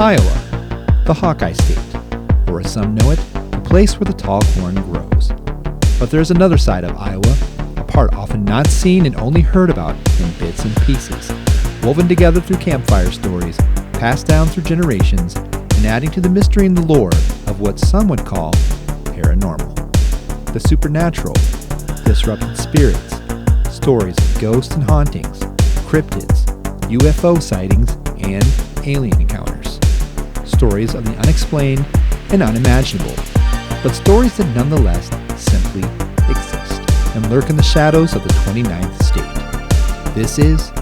Iowa, the Hawkeye State, or as some know it, the place where the tall corn grows. But there's another side of Iowa, a part often not seen and only heard about in bits and pieces, woven together through campfire stories, passed down through generations, and adding to the mystery and the lore of what some would call paranormal. The supernatural, disrupted spirits, stories of ghosts and hauntings, cryptids, UFO sightings, and alien encounters. Stories of the unexplained and unimaginable, but stories that nonetheless simply exist and lurk in the shadows of the 29th state. This is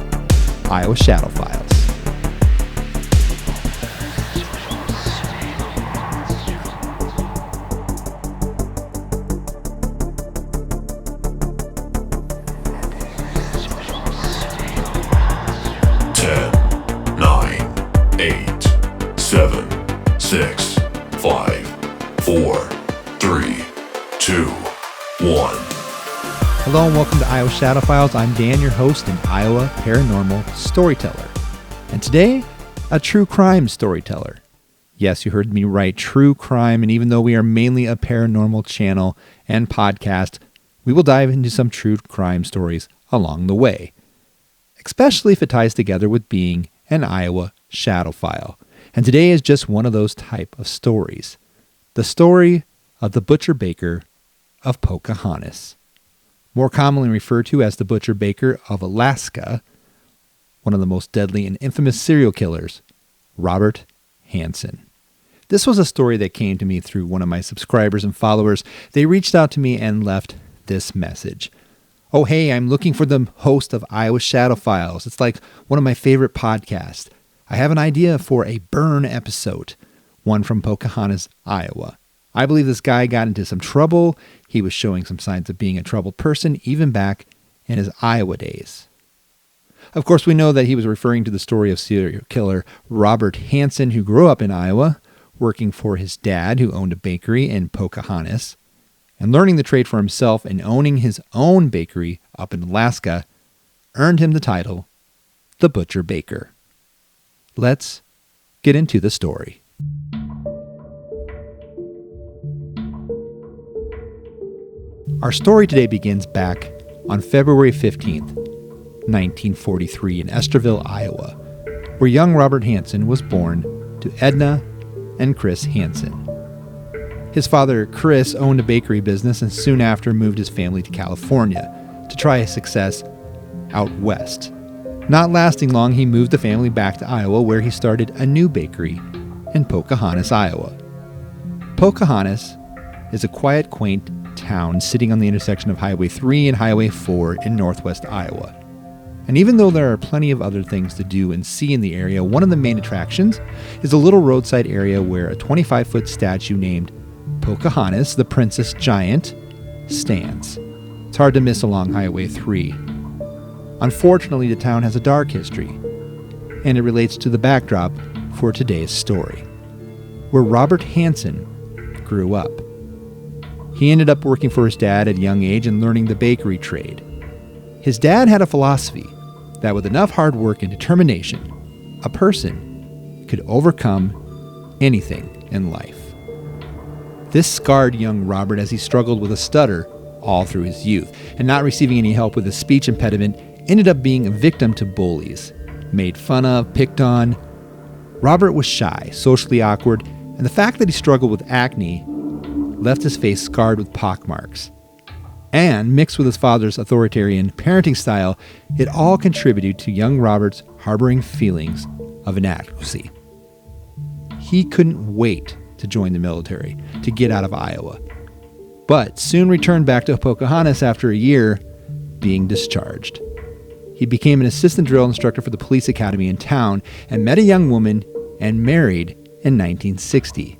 Iowa Shadow Files. Hello and welcome to Iowa Shadow Files. I'm Dan, your host and Iowa paranormal storyteller. And today, a true crime storyteller. Yes, you heard me right, true crime. And even though we are mainly a paranormal channel and podcast, we will dive into some true crime stories along the way. Especially if it ties together with being an Iowa Shadow File. And today is just one of those type of stories. The story of the Butcher Baker of Pocahontas. More commonly referred to as the Butcher Baker of Alaska, one of the most deadly and infamous serial killers, Robert Hansen. This was a story that came to me through one of my subscribers and followers. They reached out to me and left this message. Oh, hey, I'm looking for the host of Iowa Shadow Files. It's like one of my favorite podcasts. I have an idea for a burn episode, one from Pocahontas, Iowa. I believe this guy got into some trouble. He was showing some signs of being a troubled person even back in his Iowa days. Of course, we know that he was referring to the story of serial killer Robert Hansen, who grew up in Iowa, working for his dad, who owned a bakery in Pocahontas, and learning the trade for himself and owning his own bakery up in Alaska earned him the title, the Butcher Baker. Let's get into the story. Our story today begins back on February 15th, 1943 in Esterville, Iowa, where young Robert Hansen was born to Edna and Chris Hansen. His father, Chris, owned a bakery business and soon after moved his family to California to try his success out west. Not lasting long, he moved the family back to Iowa, where he started a new bakery in Pocahontas, Iowa. Pocahontas is a quiet, quaint town sitting on the intersection of Highway 3 and Highway 4 in northwest Iowa. And even though there are plenty of other things to do and see in the area, one of the main attractions is a little roadside area where a 25-foot statue named Pocahontas, the Princess Giant, stands. It's hard to miss along Highway 3. Unfortunately, the town has a dark history, and it relates to the backdrop for today's story, where Robert Hansen grew up. He ended up working for his dad at a young age and learning the bakery trade. His dad had a philosophy that with enough hard work and determination, a person could overcome anything in life. This scarred young Robert as he struggled with a stutter all through his youth, and not receiving any help with his speech impediment, ended up being a victim to bullies, made fun of, picked on. Robert was shy, socially awkward, and the fact that he struggled with acne left his face scarred with pockmarks. And mixed with his father's authoritarian parenting style, it all contributed to young Robert's harboring feelings of inadequacy. He couldn't wait to join the military, to get out of Iowa, but soon returned back to Pocahontas after a year being discharged. He became an assistant drill instructor for the police academy in town and met a young woman and married in 1960.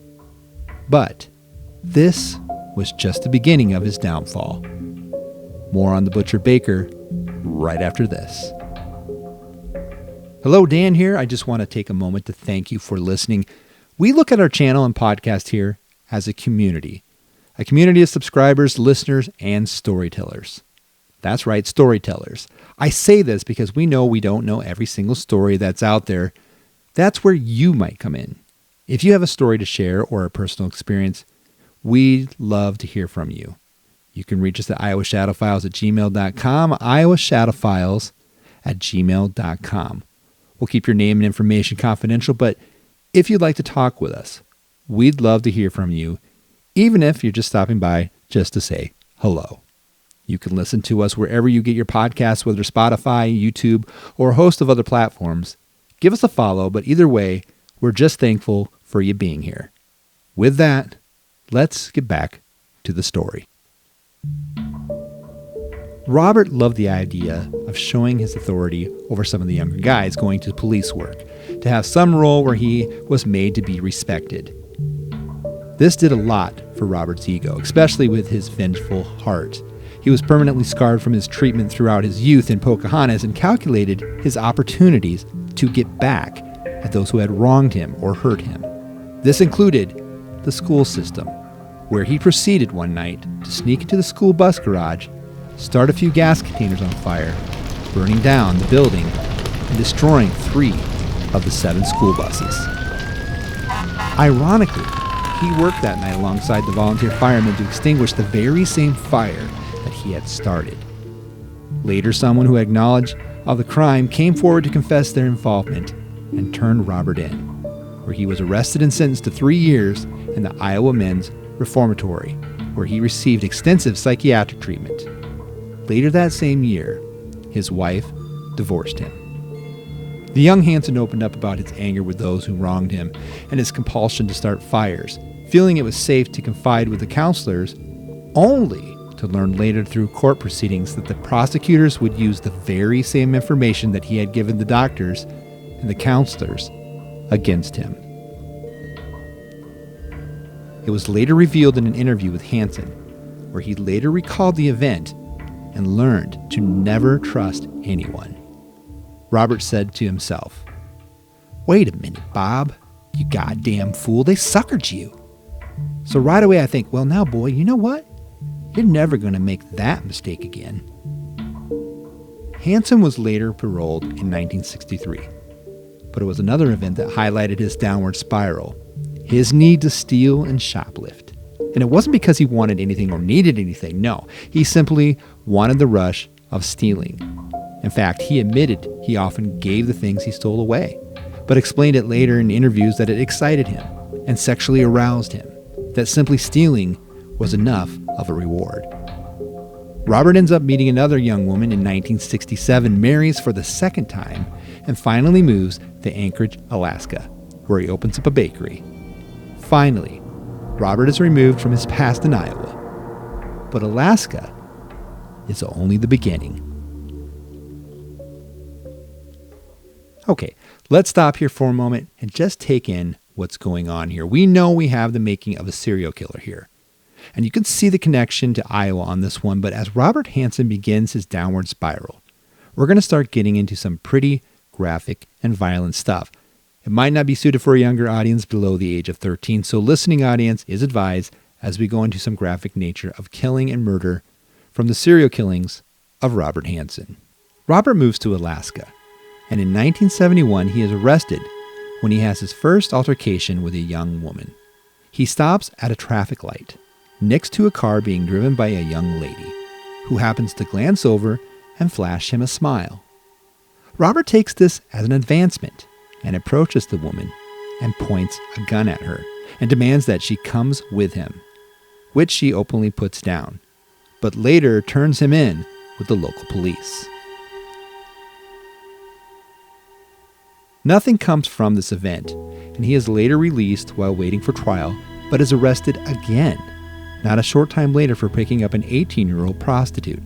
But this was just the beginning of his downfall. More on the Butcher Baker right after this. Hello, Dan here. I just want to take a moment to thank you for listening. We look at our channel and podcast here as a community of subscribers, listeners, and storytellers. That's right, storytellers. I say this because we know we don't know every single story that's out there. That's where you might come in. If you have a story to share or a personal experience, we'd love to hear from you. You can reach us at iowashadowfiles@gmail.com, iowashadowfiles@gmail.com. We'll keep your name and information confidential, but if you'd like to talk with us, we'd love to hear from you, even if you're just stopping by just to say hello. You can listen to us wherever you get your podcasts, whether Spotify, YouTube, or a host of other platforms. Give us a follow, but either way, we're just thankful for you being here. With that, let's get back to the story. Robert loved the idea of showing his authority over some of the younger guys going to police work, to have some role where he was made to be respected. This did a lot for Robert's ego, especially with his vengeful heart. He was permanently scarred from his treatment throughout his youth in Pocahontas and calculated his opportunities to get back at those who had wronged him or hurt him. This included the school system, where he proceeded one night to sneak into the school bus garage, start a few gas containers on fire, burning down the building and destroying 3 of the 7 school buses. Ironically, he worked that night alongside the volunteer firemen to extinguish the very same fire that he had started. Later, someone who had knowledge of the crime came forward to confess their involvement and turned Robert in, where he was arrested and sentenced to 3 years in the Iowa Men's Reformatory, where he received extensive psychiatric treatment. Later that same year, his wife divorced him. The young Hansen opened up about his anger with those who wronged him and his compulsion to start fires, feeling it was safe to confide with the counselors, only to learn later through court proceedings that the prosecutors would use the very same information that he had given the doctors and the counselors against him. It was later revealed in an interview with Hansen, where he later recalled the event and learned to never trust anyone. Robert said to himself, "Wait a minute, Bob, you goddamn fool, they suckered you." So right away I think, well now boy, you know what? You're never going to make that mistake again. Hansen was later paroled in 1963, but it was another event that highlighted his downward spiral, his need to steal and shoplift. And it wasn't because he wanted anything or needed anything, no. He simply wanted the rush of stealing. In fact, he admitted he often gave the things he stole away, but explained it later in interviews that it excited him and sexually aroused him, that simply stealing was enough of a reward. Robert ends up meeting another young woman in 1967, marries for the second time, and finally moves to Anchorage, Alaska, where he opens up a bakery. Finally, Robert is removed from his past in Iowa, but Alaska is only the beginning. Okay, let's stop here for a moment and just take in what's going on here. We know we have the making of a serial killer here, and you can see the connection to Iowa on this one, but as Robert Hansen begins his downward spiral, we're going to start getting into some pretty graphic and violent stuff. It might not be suited for a younger audience below the age of 13, so listening audience is advised as we go into some graphic nature of killing and murder from the serial killings of Robert Hansen. Robert moves to Alaska, and in 1971 he is arrested when he has his first altercation with a young woman. He stops at a traffic light next to a car being driven by a young lady, who happens to glance over and flash him a smile. Robert takes this as an advancement and approaches the woman and points a gun at her and demands that she comes with him, which she openly puts down, but later turns him in with the local police. Nothing comes from this event, and he is later released while waiting for trial, but is arrested again, not a short time later, for picking up an 18-year-old prostitute,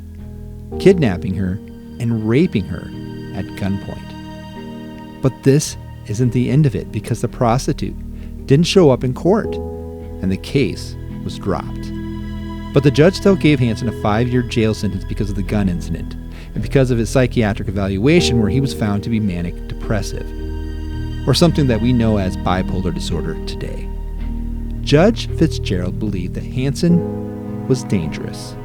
kidnapping her and raping her at gunpoint. But this isn't the end of it, because the prostitute didn't show up in court, and the case was dropped. But the judge still gave Hansen a 5-year jail sentence because of the gun incident, and because of his psychiatric evaluation where he was found to be manic depressive, or something that we know as bipolar disorder today. Judge Fitzgerald believed that Hansen was dangerous,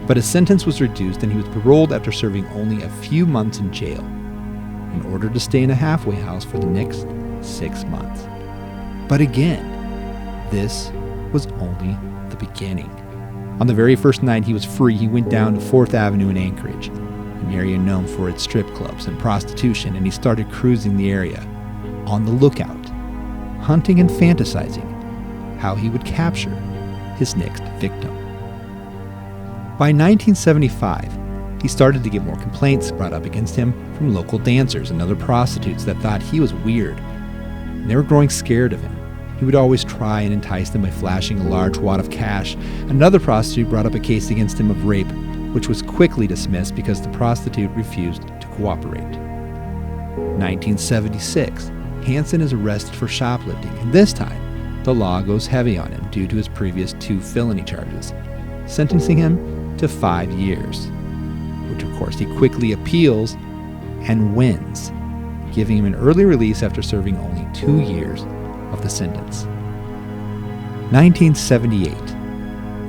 but his sentence was reduced and he was paroled after serving only a few months in jail, in order to stay in a halfway house for the next 6 months. But again, this was only the beginning. On the very first night he was free, he went down to 4th Avenue in Anchorage, an area known for its strip clubs and prostitution, and he started cruising the area, on the lookout, hunting and fantasizing how he would capture his next victim. By 1975, he started to get more complaints brought up against him from local dancers and other prostitutes that thought he was weird. And they were growing scared of him. He would always try and entice them by flashing a large wad of cash. Another prostitute brought up a case against him of rape, which was quickly dismissed because the prostitute refused to cooperate. 1976, Hansen is arrested for shoplifting, and this time, the law goes heavy on him due to his previous 2 felony charges, sentencing him to 5 years, which of course he quickly appeals and wins, giving him an early release after serving only 2 years of the sentence. 1978,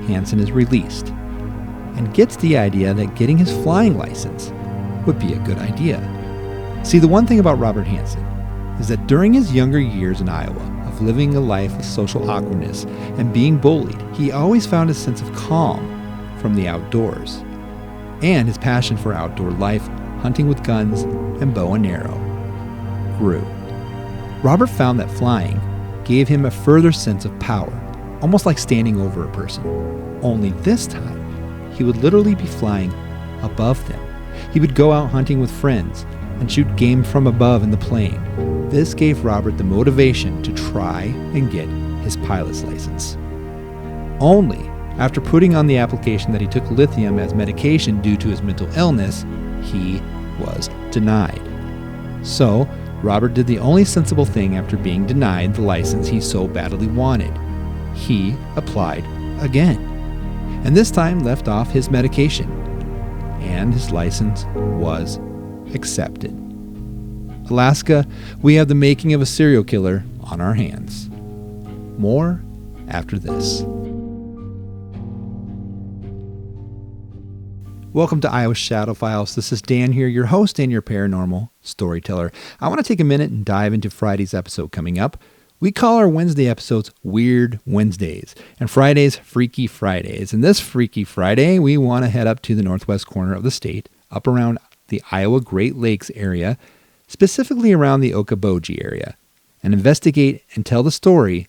Hansen is released and gets the idea that getting his flying license would be a good idea. See, the one thing about Robert Hansen is that during his younger years in Iowa, of living a life of social awkwardness and being bullied, he always found a sense of calm from the outdoors, and his passion for outdoor life, hunting with guns and bow and arrow, grew. Robert found that flying gave him a further sense of power, almost like standing over a person. Only this time, he would literally be flying above them. He would go out hunting with friends and shoot game from above in the plane. This gave Robert the motivation to try and get his pilot's license. Only after putting on the application that he took lithium as medication due to his mental illness, he was denied. So, Robert did the only sensible thing after being denied the license he so badly wanted. He applied again, and this time left off his medication, and his license was accepted. Alaska, we have the making of a serial killer on our hands. More after this. Welcome to Iowa Shadow Files. This is Dan here, your host and your paranormal storyteller. I want to take a minute and dive into Friday's episode coming up. We call our Wednesday episodes Weird Wednesdays and Fridays Freaky Fridays. And this Freaky Friday, we want to head up to the northwest corner of the state, up around the Iowa Great Lakes area, specifically around the Okoboji area, and investigate and tell the story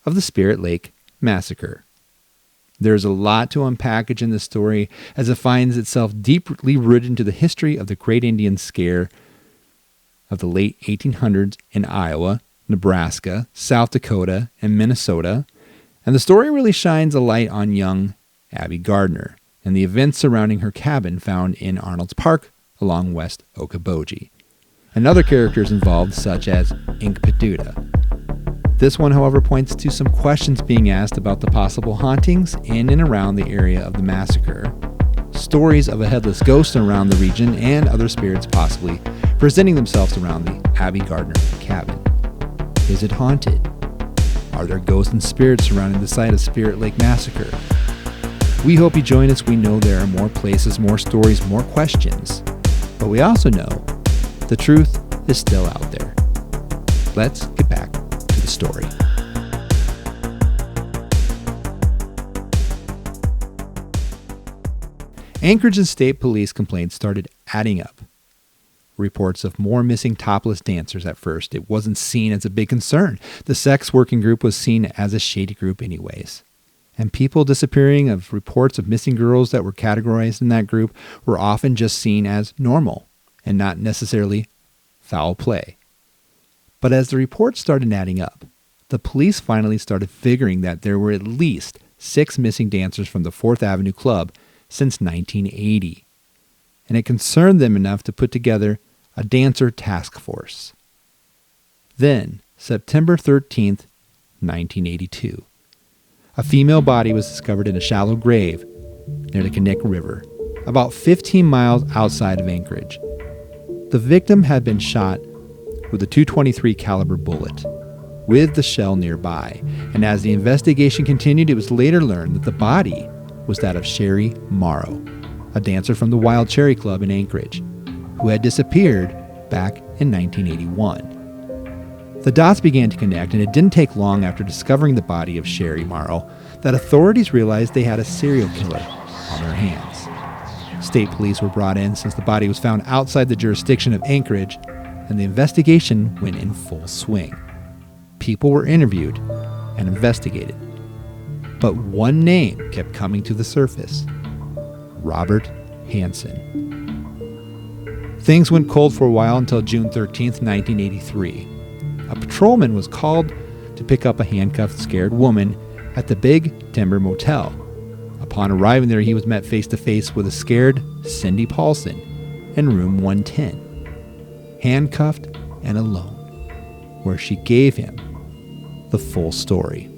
of the Spirit Lake Massacre. There's a lot to unpackage in this story as it finds itself deeply rooted into the history of the Great Indian Scare of the late 1800s in Iowa, Nebraska, South Dakota, and Minnesota. And the story really shines a light on young Abby Gardner and the events surrounding her cabin found in Arnold's Park along West Okoboji, and other characters involved such as Ink Peduta. This one, however, points to some questions being asked about the possible hauntings in and around the area of the massacre, stories of a headless ghost around the region, and other spirits possibly presenting themselves around the Abby Gardner cabin. Is it haunted? Are there ghosts and spirits surrounding the site of Spirit Lake Massacre? We hope you join us. We know there are more places, more stories, more questions, but we also know the truth is still out there. Let's get back to the story. Anchorage and State Police complaints started adding up. Reports of more missing topless dancers at first. It wasn't seen as a big concern. The sex working group was seen as a shady group anyways. And people disappearing, of reports of missing girls that were categorized in that group, were often just seen as normal and not necessarily foul play. But as the reports started adding up, the police finally started figuring that there were at least 6 missing dancers from the 4th Avenue Club since 1980. And it concerned them enough to put together a dancer task force. Then, September 13th, 1982, a female body was discovered in a shallow grave near the Knik River, about 15 miles outside of Anchorage. The victim had been shot with a .223 caliber bullet, with the shell nearby, and as the investigation continued, it was later learned that the body was that of Sherry Morrow, a dancer from the Wild Cherry Club in Anchorage, who had disappeared back in 1981. The dots began to connect, and it didn't take long after discovering the body of Sherry Marl that authorities realized they had a serial killer on their hands. State police were brought in since the body was found outside the jurisdiction of Anchorage, and the investigation went in full swing. People were interviewed and investigated. But one name kept coming to the surface: Robert Hansen. Things went cold for a while until June 13th, 1983. A patrolman was called to pick up a handcuffed, scared woman at the Big Timber Motel. Upon arriving there, he was met face-to-face with a scared Cindy Paulson in room 110, handcuffed and alone, where she gave him the full story.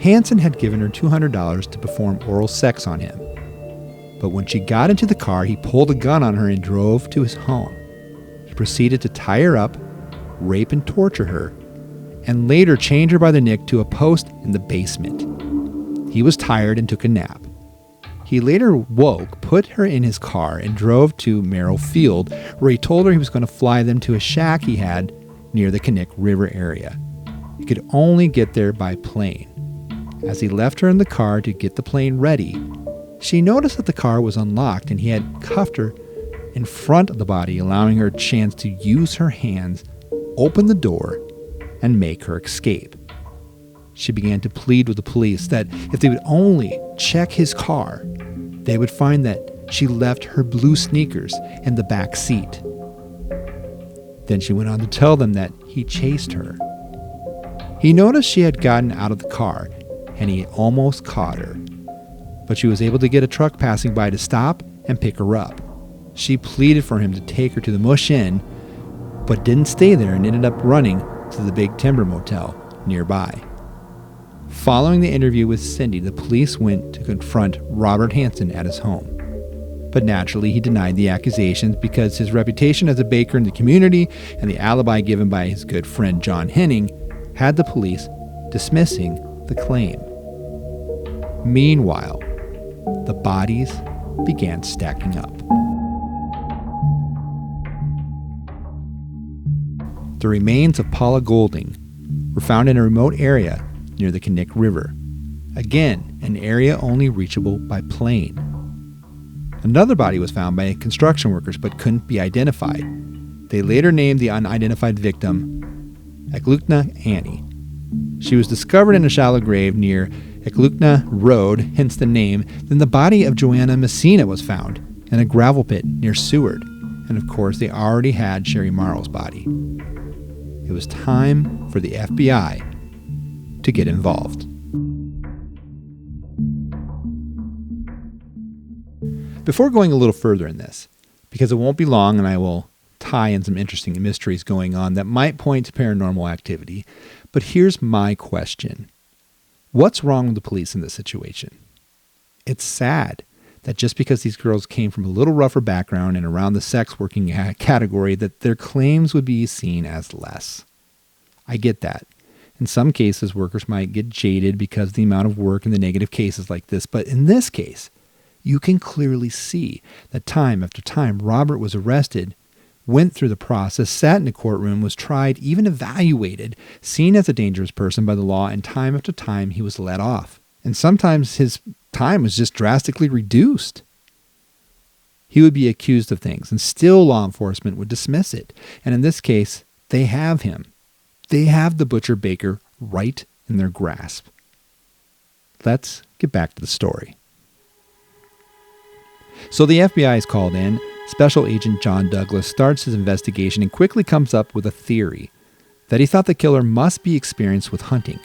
Hansen had given her $200 to perform oral sex on him. But when she got into the car, he pulled a gun on her and drove to his home. He proceeded to tie her up, rape and torture her, and later chained her by the neck to a post in the basement. He was tired and took a nap. He later woke, put her in his car, and drove to Merrill Field, where he told her he was going to fly them to a shack he had near the Knik River area. He could only get there by plane. As he left her in the car to get the plane ready, she noticed that the car was unlocked and he had cuffed her in front of the body, allowing her a chance to use her hands, open the door, and make her escape. She began to plead with the police that if they would only check his car, they would find that she left her blue sneakers in the back seat. Then she went on to tell them that he chased her. He noticed she had gotten out of the car and he almost caught her, but she was able to get a truck passing by to stop and pick her up. She pleaded for him to take her to the Mush Inn, but didn't stay there and ended up running to the Big Timber Motel nearby. Following the interview with Cindy, the police went to confront Robert Hansen at his home. But naturally, he denied the accusations because his reputation as a baker in the community and the alibi given by his good friend John Henning had the police dismissing the claim. Meanwhile, the bodies began stacking up. The remains of Paula Golding were found in a remote area near the Knik River. Again, an area only reachable by plane. Another body was found by construction workers but couldn't be identified. They later named the unidentified victim Eglukna Annie. She was discovered in a shallow grave near Eglukna Road, hence the name. Then the body of Joanna Messina was found in a gravel pit near Seward. And of course, they already had Sherry Marl's body. It was time for the FBI to get involved. Before going a little further in this, because it won't be long and I will tie in some interesting mysteries going on that might point to paranormal activity, but here's my question. What's wrong with the police in this situation? It's sad that just because these girls came from a little rougher background and around the sex working category, that their claims would be seen as less. I get that. In some cases, workers might get jaded because of the amount of work and the negative cases like this, but in this case, you can clearly see that time after time, Robert was arrested, went through the process, sat in a courtroom, was tried, even evaluated, seen as a dangerous person by the law, and time after time he was let off. And sometimes his time was just drastically reduced. He would be accused of things, and still law enforcement would dismiss it. And in this case, they have him. They have the butcher baker right in their grasp. Let's get back to the story. So the FBI is called in. Special Agent John Douglas starts his investigation and quickly comes up with a theory that he thought the killer must be experienced with hunting.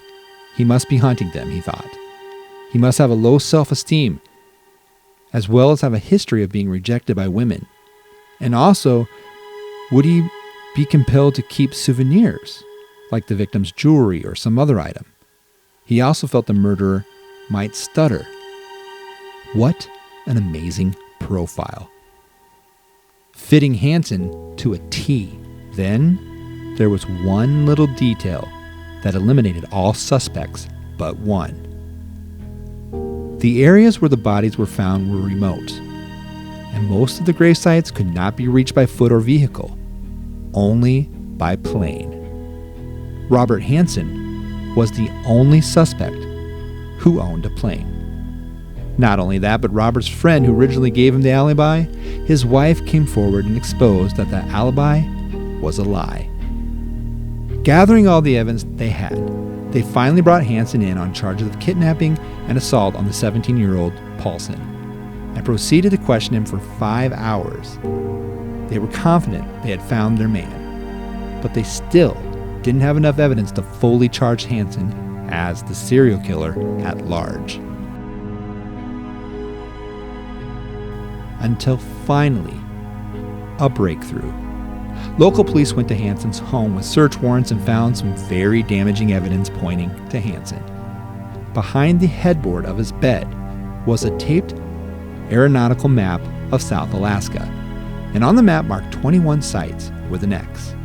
He must be hunting them, he thought. He must have a low self-esteem, as well as have a history of being rejected by women. And also, would he be compelled to keep souvenirs, like the victim's jewelry or some other item? He also felt the murderer might stutter. What an amazing profile. Fitting Hansen to a T. Then, there was one little detail that eliminated all suspects but one. The areas where the bodies were found were remote, and most of the grave sites could not be reached by foot or vehicle. only by plane. Robert Hansen was the only suspect who owned a plane. Not only that, but Robert's friend who originally gave him the alibi, his wife came forward and exposed that the alibi was a lie. Gathering all the evidence they had, they finally brought Hansen in on charges of kidnapping and assault on the 17-year-old Paulson and proceeded to question him for 5 hours. They were confident they had found their man, but they still didn't have enough evidence to fully charge Hansen as the serial killer at large. Until finally, a breakthrough. Local police went to Hansen's home with search warrants and found some very damaging evidence pointing to Hansen. Behind the headboard of his bed was a taped aeronautical map of South Alaska, and on the map marked 21 sites with an X.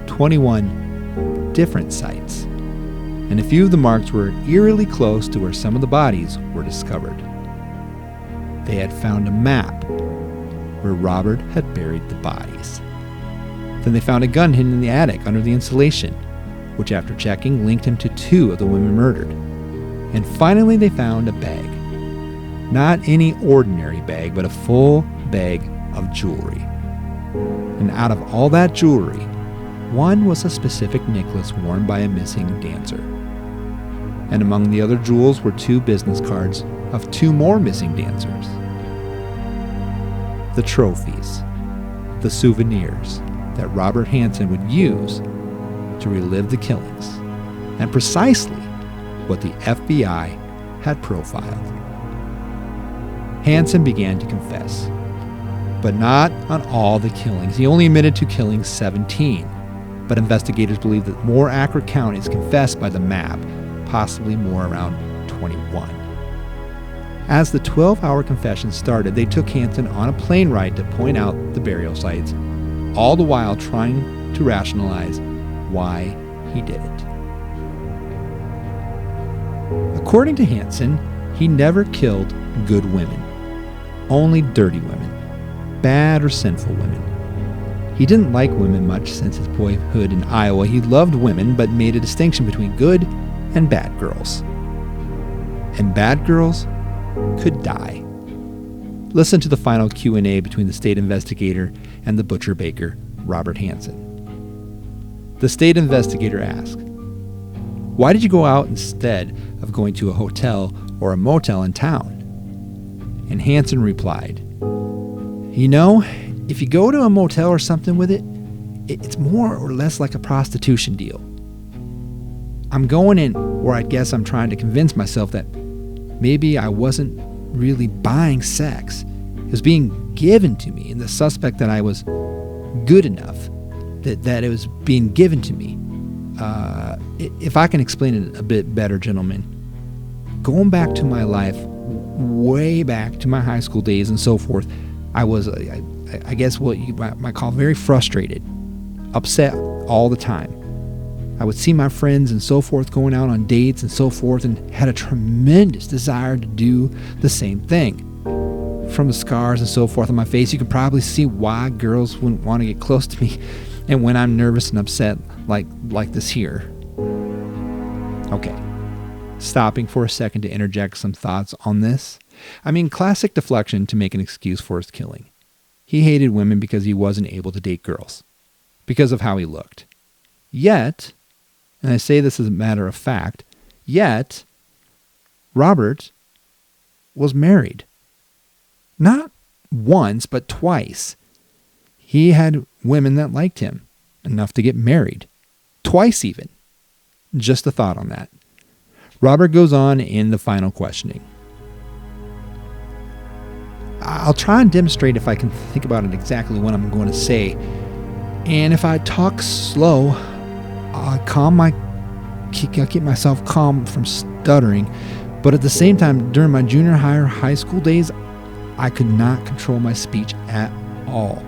21 different sites, and a few of the marks were eerily close to where some of the bodies were discovered. They had found a map where Robert had buried the bodies. Then they found a gun hidden in the attic under the insulation, which after checking linked him to 2 of the women murdered. And finally they found a bag. Not any ordinary bag, but a full bag of jewelry. And out of all that jewelry, one was a specific necklace worn by a missing dancer. And among the other jewels were 2 business cards of 2 more missing dancers. The trophies, the souvenirs that Robert Hansen would use to relive the killings, and precisely what the FBI had profiled. Hansen began to confess, but not on all the killings. He only admitted to killing 17, but investigators believe that more accurate count is confessed by the map, possibly more around 21. As the 12-hour confession started, they took Hansen on a plane ride to point out the burial sites, all the while trying to rationalize why he did it. According to Hansen, he never killed good women, only dirty women, bad or sinful women. He didn't like women much since his boyhood in Iowa. He loved women, but made a distinction between good and bad girls. And bad girls could die. Listen to the final Q&A between the state investigator and the butcher baker, Robert Hansen. The state investigator asked, "Why did you go out instead of going to a hotel or a motel in town?" And Hansen replied, "You know, if you go to a motel or something with it, it's more or less like a prostitution deal. I'm going in where I guess I'm trying to convince myself that maybe I wasn't really buying sex. It was being given to me, and the suspect that I was good enough that it was being given to me. If I can explain it a bit better, gentlemen, going back to my life, way back to my high school days and so forth, I was, I guess what you might call very frustrated, upset all the time. I would see my friends and so forth going out on dates and so forth and had a tremendous desire to do the same thing. From the scars and so forth on my face, you can probably see why girls wouldn't want to get close to me and when I'm nervous and upset like this here." Okay, stopping for a second to interject some thoughts on this. I mean, classic deflection to make an excuse for his killing. He hated women because he wasn't able to date girls, because of how he looked. Yet, and I say this as a matter of fact, yet Robert was married. Not once, but twice. He had women that liked him enough to get married. Twice even. Just a thought on that. Robert goes on in the final questioning. I'll try and demonstrate if I can think about it exactly what I'm going to say. And if I talk slow, I'll keep myself calm from stuttering. But at the same time, during my junior high or high school days, I could not control my speech at all.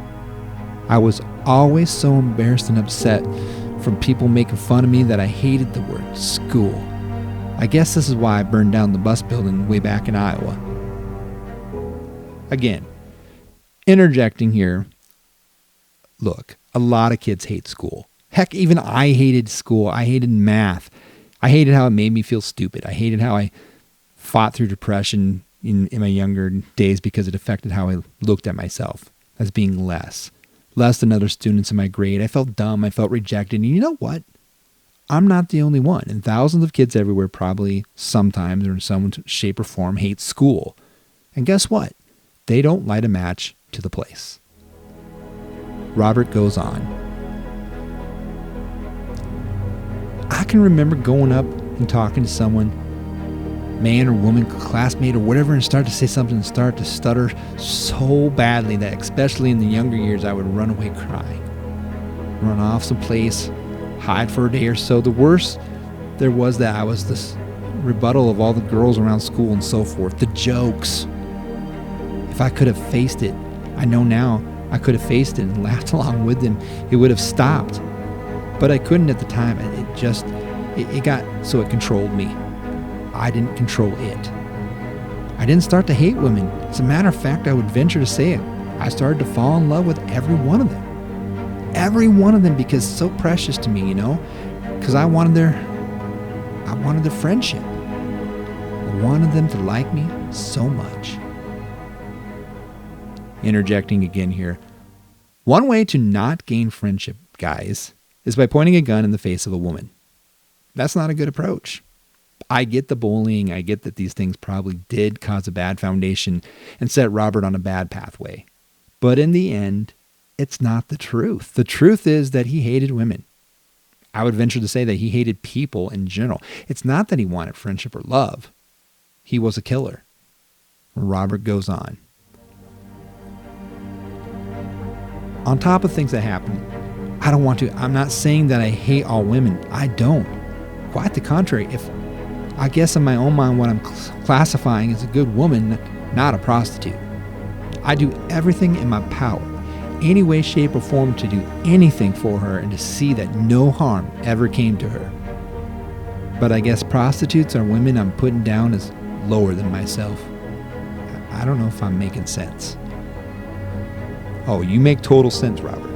I was always so embarrassed and upset from people making fun of me that I hated the word school. I guess this is why I burned down the bus building way back in Iowa. Again, interjecting here, Look, a lot of kids hate school. Heck, even I hated school. I hated math. I hated how it made me feel stupid. I hated how I fought through depression in my younger days because it affected how I looked at myself as being less than other students in my grade. I felt dumb. I felt rejected. And you know what? I'm not the only one. And thousands of kids everywhere probably sometimes or in some shape or form hate school. And guess what? They don't light a match to the place. Robert goes on. I can remember going up and talking to someone, man or woman, classmate or whatever, and start to say something and start to stutter so badly that especially in the younger years, I would run away crying. Run off someplace, hide for a day or so. The worst there was that I was this rebuttal of all the girls around school and so forth. The jokes. If I could have faced it, I know now I could have faced it and laughed along with them. It would have stopped. But I couldn't at the time. It got so it controlled me. I didn't control it. I didn't start to hate women. As a matter of fact, I would venture to say it. I started to fall in love with every one of them. Every one of them, because it's so precious to me, because I wanted their friendship. I wanted them to like me so much. Interjecting again here. One way to not gain friendship, guys, is by pointing a gun in the face of a woman. That's not a good approach. I get the bullying. I get that these things probably did cause a bad foundation and set Robert on a bad pathway. But in the end, it's not the truth. The truth is that he hated women. I would venture to say that he hated people in general. It's not that he wanted friendship or love. He was a killer. Robert goes on. On top of things that happen, I'm not saying that I hate all women. I don't. Quite the contrary. I guess in my own mind, what I'm classifying as a good woman, not a prostitute. I do everything in my power, any way, shape, or form to do anything for her and to see that no harm ever came to her. But I guess prostitutes are women I'm putting down as lower than myself. I don't know if I'm making sense. Oh, you make total sense, Robert.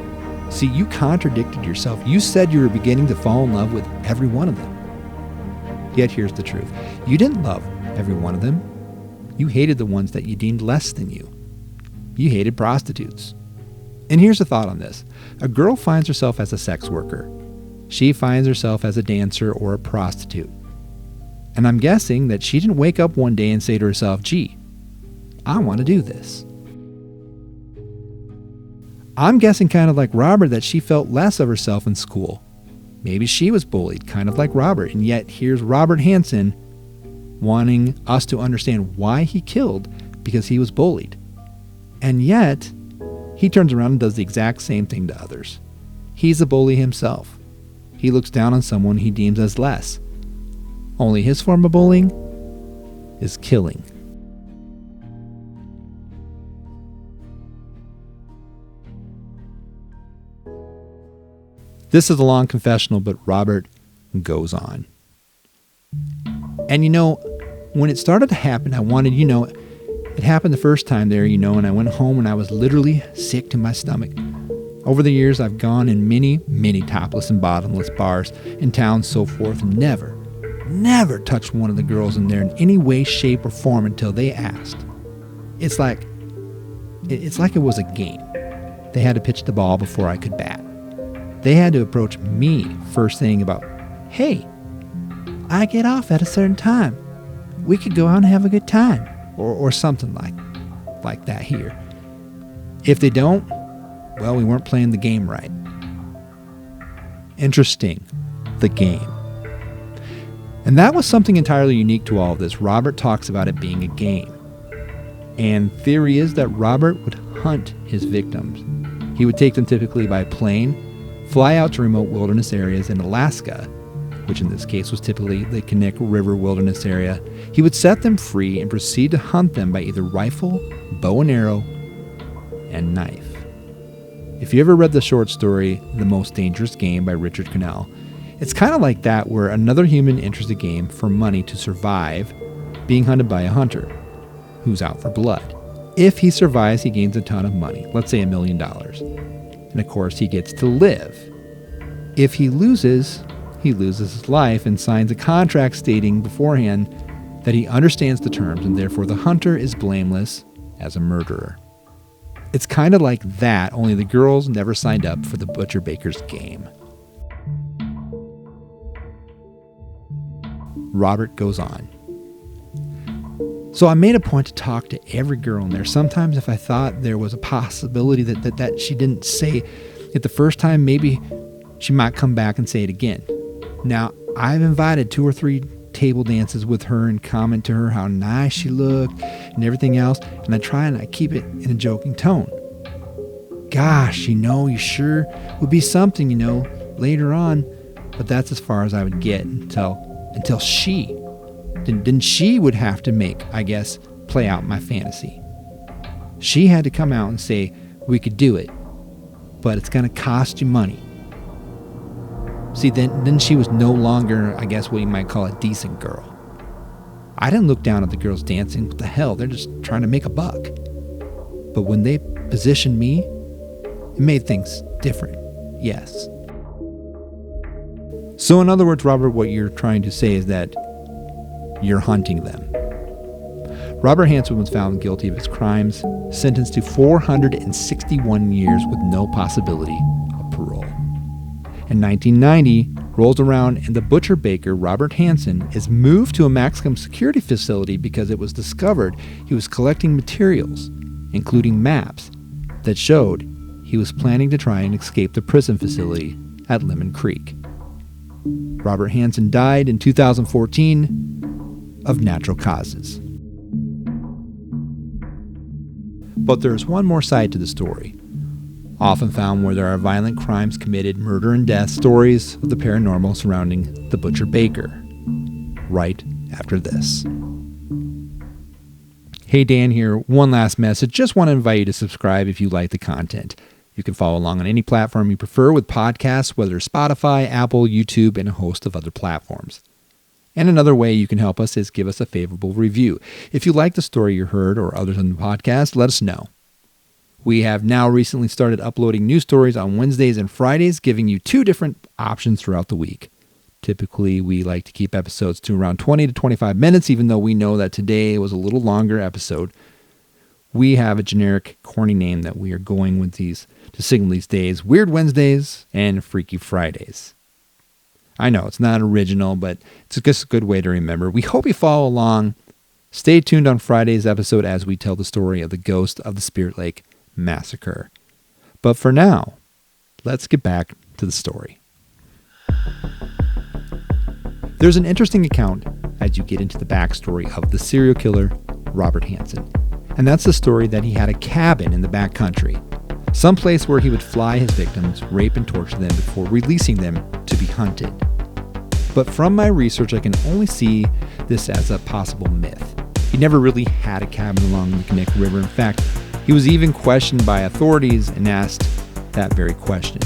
See, you contradicted yourself. You said you were beginning to fall in love with every one of them. Yet here's the truth. You didn't love every one of them. You hated the ones that you deemed less than you. You hated prostitutes. And here's a thought on this. A girl finds herself as a sex worker. She finds herself as a dancer or a prostitute. And I'm guessing that she didn't wake up one day and say to herself, gee, I want to do this. I'm guessing kind of like Robert that she felt less of herself in school. Maybe she was bullied, kind of like Robert. And yet here's Robert Hansen wanting us to understand why he killed because he was bullied. And yet he turns around and does the exact same thing to others. He's a bully himself. He looks down on someone he deems as less. Only his form of bullying is killing. This is a long confessional, but Robert goes on. And when it started to happen, I wanted, it happened the first time there, and I went home and I was literally sick to my stomach. Over the years, I've gone in many, many topless and bottomless bars in town, so forth, and never touched one of the girls in there in any way, shape, or form until they asked. It's like it was a game. They had to pitch the ball before I could bat. They had to approach me first thing about, hey, I get off at a certain time. We could go out and have a good time. Or something like that here. If they don't, well, we weren't playing the game right. Interesting, the game. And that was something entirely unique to all of this. Robert talks about it being a game. And theory is that Robert would hunt his victims. He would take them typically by plane, fly out to remote wilderness areas in Alaska, which in this case was typically the Knik River wilderness area. He would set them free and proceed to hunt them by either rifle, bow and arrow, and knife. If you ever read the short story, The Most Dangerous Game by Richard Connell, it's kind of like that, where another human enters the game for money to survive being hunted by a hunter who's out for blood. If he survives, he gains a ton of money, let's say $1 million. And And of course, he gets to live. If he loses his life and signs a contract stating beforehand that he understands the terms and therefore the hunter is blameless as a murderer. It's kind of like that, only the girls never signed up for the butcher baker's game. Robert goes on. So I made a point to talk to every girl in there. Sometimes if I thought there was a possibility that she didn't say it the first time, maybe she might come back and say it again. Now, I've invited 2 or 3 table dances with her and comment to her how nice she looked and everything else, and I try and I keep it in a joking tone. Gosh, you sure would be something, later on, but that's as far as I would get until she would have to play out my fantasy. She had to come out and say, we could do it, but it's going to cost you money. See, then she was no longer, what you might call a decent girl. I didn't look down at the girls dancing. What the hell? They're just trying to make a buck. But when they positioned me, it made things different. Yes. So in other words, Robert, what you're trying to say is that you're hunting them. Robert Hansen was found guilty of his crimes, sentenced to 461 years with no possibility of parole. In 1990, rolls around and the butcher baker, Robert Hansen, is moved to a maximum security facility because it was discovered he was collecting materials, including maps, that showed he was planning to try and escape the prison facility at Lemon Creek. Robert Hansen died in 2014 of natural causes. But there's one more side to the story. Often found where there are violent crimes committed, murder and death, stories of the paranormal surrounding the butcher baker. Right after this. Hey, Dan here. One last message. Just want to invite you to subscribe if you like the content. You can follow along on any platform you prefer with podcasts, whether Spotify, Apple, YouTube, and a host of other platforms. And another way you can help us is give us a favorable review. If you like the story you heard or others on the podcast, let us know. We have now recently started uploading new stories on Wednesdays and Fridays, giving you 2 different options throughout the week. Typically, we like to keep episodes to around 20 to 25 minutes, even though we know that today was a little longer episode. We have a generic, corny name that we are going with these to signal these days: Weird Wednesdays and Freaky Fridays. I know, it's not original, but it's just a good way to remember. We hope you follow along. Stay tuned on Friday's episode as we tell the story of the ghost of the Spirit Lake Massacre. But for now, let's get back to the story. There's an interesting account as you get into the backstory of the serial killer, Robert Hansen. And that's the story that he had a cabin in the backcountry, someplace where he would fly his victims, rape and torture them before releasing them to be hunted. But from my research, I can only see this as a possible myth. He never really had a cabin along the Connect River. In fact, he was even questioned by authorities and asked that very question.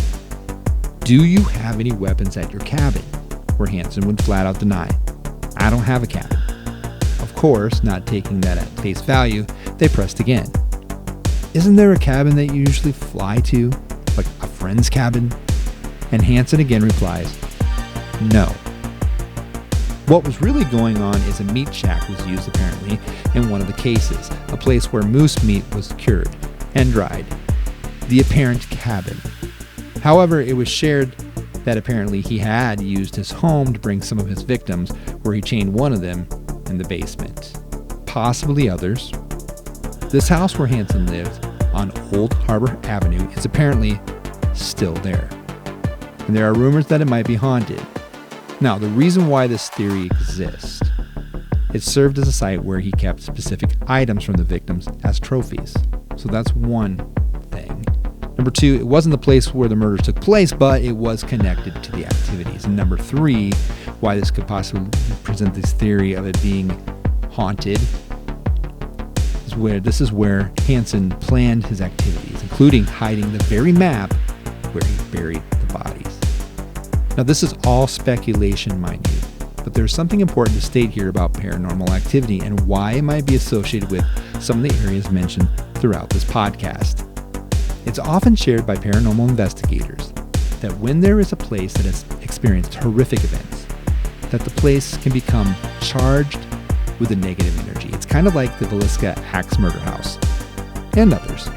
Do you have any weapons at your cabin? Where Hansen would flat out deny, I don't have a cabin. Of course, not taking that at face value, they pressed again. Isn't there a cabin that you usually fly to, like a friend's cabin? And Hansen again replies, no. What was really going on is a meat shack was used apparently in one of the cases, a place where moose meat was cured and dried, the apparent cabin. However, it was shared that apparently he had used his home to bring some of his victims, where he chained one of them in the basement, possibly others. This house where Hansen lived on Old Harbor Avenue is apparently still there, and there are rumors that it might be haunted. Now, the reason why this theory exists, it served as a site where he kept specific items from the victims as trophies. So that's one thing. Number 2, it wasn't the place where the murders took place, but it was connected to the activities. And number 3, why this could possibly present this theory of it being haunted is where Hansen planned his activities, including hiding the very map where he buried the bodies. Now, this is all speculation, mind you, but there's something important to state here about paranormal activity and why it might be associated with some of the areas mentioned throughout this podcast. It's often shared by paranormal investigators that when there is a place that has experienced horrific events, that the place can become charged with a negative energy. It's kind of like the Villisca Axe murder house and others.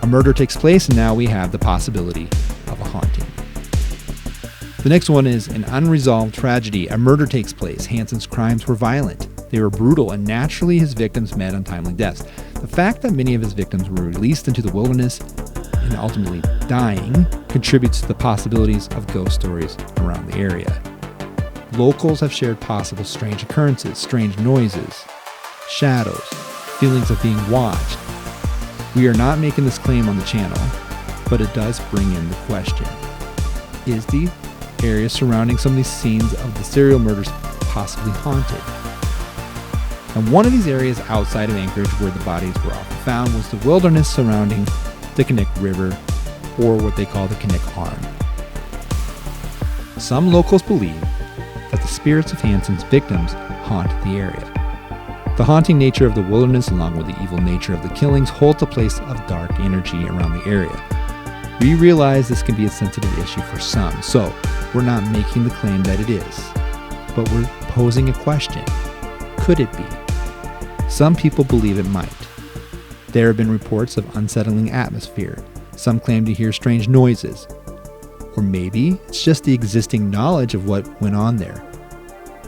A murder takes place and now we have the possibility of a haunting. The next one is an unresolved tragedy. A murder takes place. Hansen's crimes were violent. They were brutal, and naturally his victims met untimely deaths. The fact that many of his victims were released into the wilderness and ultimately dying contributes to the possibilities of ghost stories around the area. Locals have shared possible strange occurrences, strange noises, shadows, feelings of being watched. We are not making this claim on the channel, but it does bring in the question. Is the area surrounding some of these scenes of the serial murders possibly haunted? And one of these areas outside of Anchorage where the bodies were often found was the wilderness surrounding the Connect River, or what they call the Connect Arm. Some locals believe that the spirits of Hansen's victims haunt the area. The haunting nature of the wilderness, along with the evil nature of the killings, holds a place of dark energy around the area. We realize this can be a sensitive issue for some, so we're not making the claim that it is, but we're posing a question. Could it be? Some people believe it might. There have been reports of unsettling atmosphere. Some claim to hear strange noises. Or maybe it's just the existing knowledge of what went on there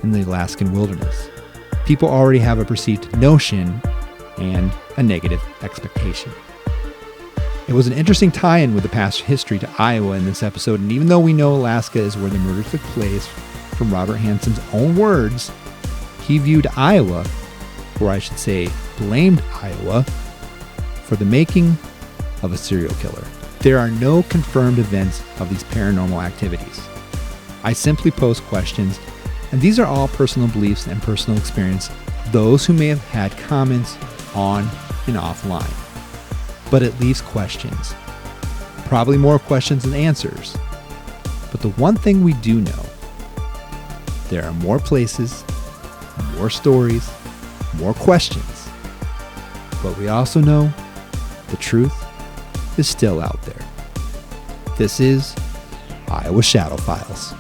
in the Alaskan wilderness. People already have a perceived notion and a negative expectation. It was an interesting tie-in with the past history to Iowa in this episode, and even though we know Alaska is where the murders took place, from Robert Hansen's own words, he viewed Iowa, or I should say blamed Iowa, for the making of a serial killer. There are no confirmed events of these paranormal activities. I simply pose questions, and these are all personal beliefs and personal experience of those who may have had comments on and offline. But it leaves questions. Probably more questions than answers. But the one thing we do know, there are more places, more stories, more questions. But we also know the truth is still out there. This is Iowa Shadow Files.